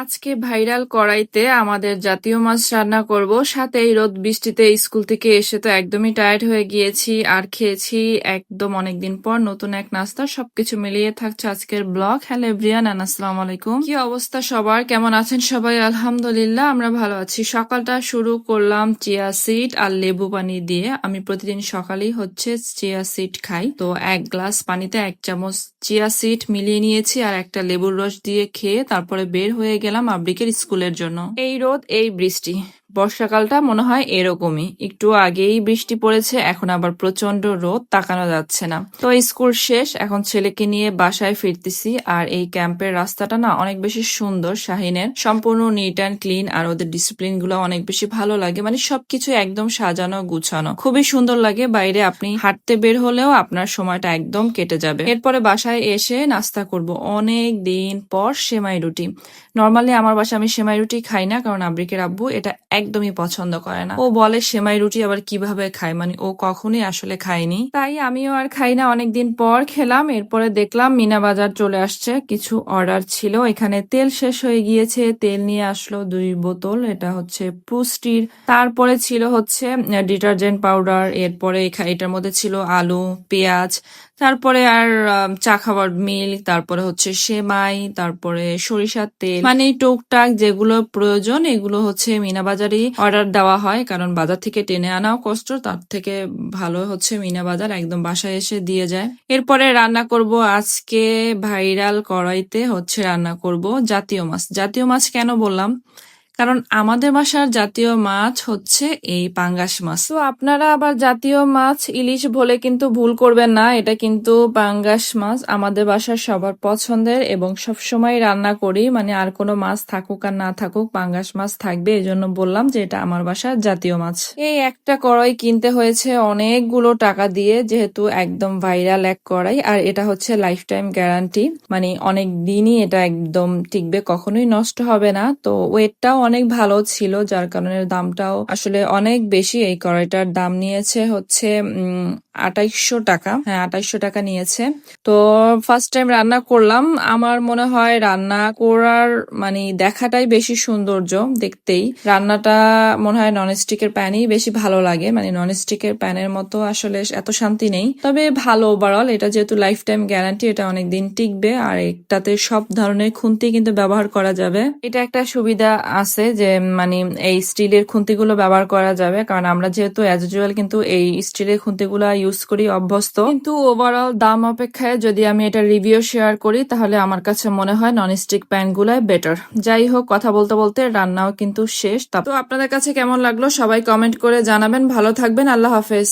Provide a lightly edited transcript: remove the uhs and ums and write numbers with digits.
আজকে ভাইরাল কড়াইতে আমাদের জাতীয় মাছ রান্না করব। সাথে এই রোদ বৃষ্টিতে স্কুল থেকে এসে তো একদমই টায়ার্ড হয়ে গিয়েছি, আর খেয়েছি একদম অনেকদিন পর নতুন এক নাস্তা। সবকিছু মিলিয়ে থাকছে আজকের ব্লগ। হ্যালো এভরিওয়ান, আসসালামু আলাইকুম। কি অবস্থা সবার, কেমন আছেন সবাই? আলহামদুলিল্লাহ আমরা ভালো আছি। সকালটা শুরু করলাম চিয়া সিড আর লেবু পানি দিয়ে। আমি প্রতিদিন সকালেই চিয়া সিড খাই, তো 1 গ্লাস পানিতে 1 চামচ চিয়া সিড মিলিয়ে নিয়েছি আর একটা লেবুর রস দিয়ে খেয়ে তারপরে বের হয়ে গেলাম আব্রিকের স্কুলের জন্য। এই রোদ এই বৃষ্টি, বর্ষাকালটা মনে হয় এরকমই। একটু আগেই বৃষ্টি পড়েছে, এখন আবার প্রচন্ড রোদ, তাকানো যাচ্ছে না। তো স্কুল শেষ, এখন ছেলেকে নিয়ে বাসায় ফিরতেছি। আর এই ক্যাম্পের রাস্তাটা না অনেক বেশি সুন্দর, শাহিনের সম্পূর্ণ নিট অ্যান্ড ক্লিন, আর ওদের ডিসিপ্লিন গুলো অনেক বেশি ভালো লাগে। মানে সবকিছু একদম সাজানো গুছানো, খুবই সুন্দর লাগে। বাইরে আপনি হাঁটতে বের হলেও আপনার সময়টা একদম কেটে যাবে। এরপরে বাসায় এসে নাস্তা করব অনেক দিন পর সেমাই রুটি। নর্মালি আমার বাসায় আমি সেমাই রুটি খাই না, কারণ আব্রিকের আব্বু এটা একদমই পছন্দ করে না। ও বলে সেমাই রুটি আবার কিভাবে খায়, মানে ও কখনোই আসলে খায়নি, তাই আমিও আর খাই না। অনেকদিন পর খেলাম। এরপরে দেখলাম মিনা বাজার চলে আসছে, কিছু অর্ডার ছিল। এখানে তেল শেষ হয়ে গিয়েছে, তেল নিয়ে আসলো 2 বোতল, এটা পুষ্টির। তারপরে ছিল ডিটারজেন্ট পাউডার। এরপরে এটার মধ্যে ছিল আলু, পেঁয়াজ, তারপরে আর চা খাবার মিল্ক, তারপরে সেমাই, তারপরে সরিষার তেল, মানে টুকটাক যেগুলো প্রয়োজন এগুলো মিনা বাজারেই অর্ডার দেওয়া হয়, কারণ বাজার থেকে টেনে আনাও কষ্ট, তার থেকে ভালো মিনা বাজার একদম বাসায় এসে দিয়ে যায়। এরপরে রান্না করব আজকে ভাইরাল কড়াইতে রান্না করব জাতীয় মাছ। জাতীয় মাছ কেন বললাম, কারণ আমাদের বাসার জাতীয় মাছ এই পাঙ্গাস মাছ। তো আপনারা আবার জাতীয় মাছ ইলিশ বলে কিন্তু ভুল করবেন না, এটা কিন্তু পাঙ্গাস মাছ। আমাদের বাসার সবার পছন্দের এবং সবসময় রান্না করি, মানে আর কোনো মাছ থাকুক আর না থাকুক পাঙ্গাস মাছ থাকবে, এই জন্য বললাম যে এটা আমার বাসার জাতীয় মাছ। এই একটা কড়াই কিনতে হয়েছে অনেকগুলো টাকা দিয়ে, যেহেতু একদম ভাইরাল এক কড়াই, আর এটা লাইফ টাইম গ্যারান্টি, মানে অনেক দিনই এটা একদম টিকবে, কখনোই নষ্ট হবে না। তো ওয়েটটাও অনেক ভালো ছিল, যার কারণে দামটাও আসলে অনেক বেশি। এই কড়াইটার দাম নিয়েছে 2800 টাকা। হ্যাঁ, 2800 টাকা নিয়েছে। তো ফার্স্ট টাইম রান্না করলাম। আমার মনে হয় রান্না করার মানে দেখাটাই বেশি সৌন্দর্য, দেখতেই রান্নাটা মনে হয় ননস্টিকের প্যানই বেশি ভালো লাগে। মানে ননস্টিকের প্যানের মতো আসলে এত শান্তি নেই, তবে ভালো ওভারঅল। এটা যেহেতু লাইফ টাইম গ্যারান্টি, এটা অনেকদিন টিকবে। আর এটাতে সব ধরনের খুন্তি কিন্তু ব্যবহার করা যাবে। এটা একটা সুবিধা আছে যে মানে এই স্টিলের খুন্তিগুলো ব্যবহার করা যাবে, কারণ আমরা যেহেতু অ্যাজ ইউজুয়াল কিন্তু এই স্টিলের খুন্তিগুলো ইউজ করি, অভ্যস্ত। কিন্তু ওভারঅল দাম অপেক্ষায় যদি আমি এটা রিভিউ শেয়ার করি, তাহলে আমার কাছে মনে হয় ননস্টিক প্যান গুলাই বেটার। যাই হোক, কথা বলতে বলতে রান্নাও কিন্তু শেষ। তো আপনাদের কাছে কেমন লাগলো সবাই কমেন্ট করে জানাবেন। ভালো থাকবেন, আল্লাহ হাফেজ।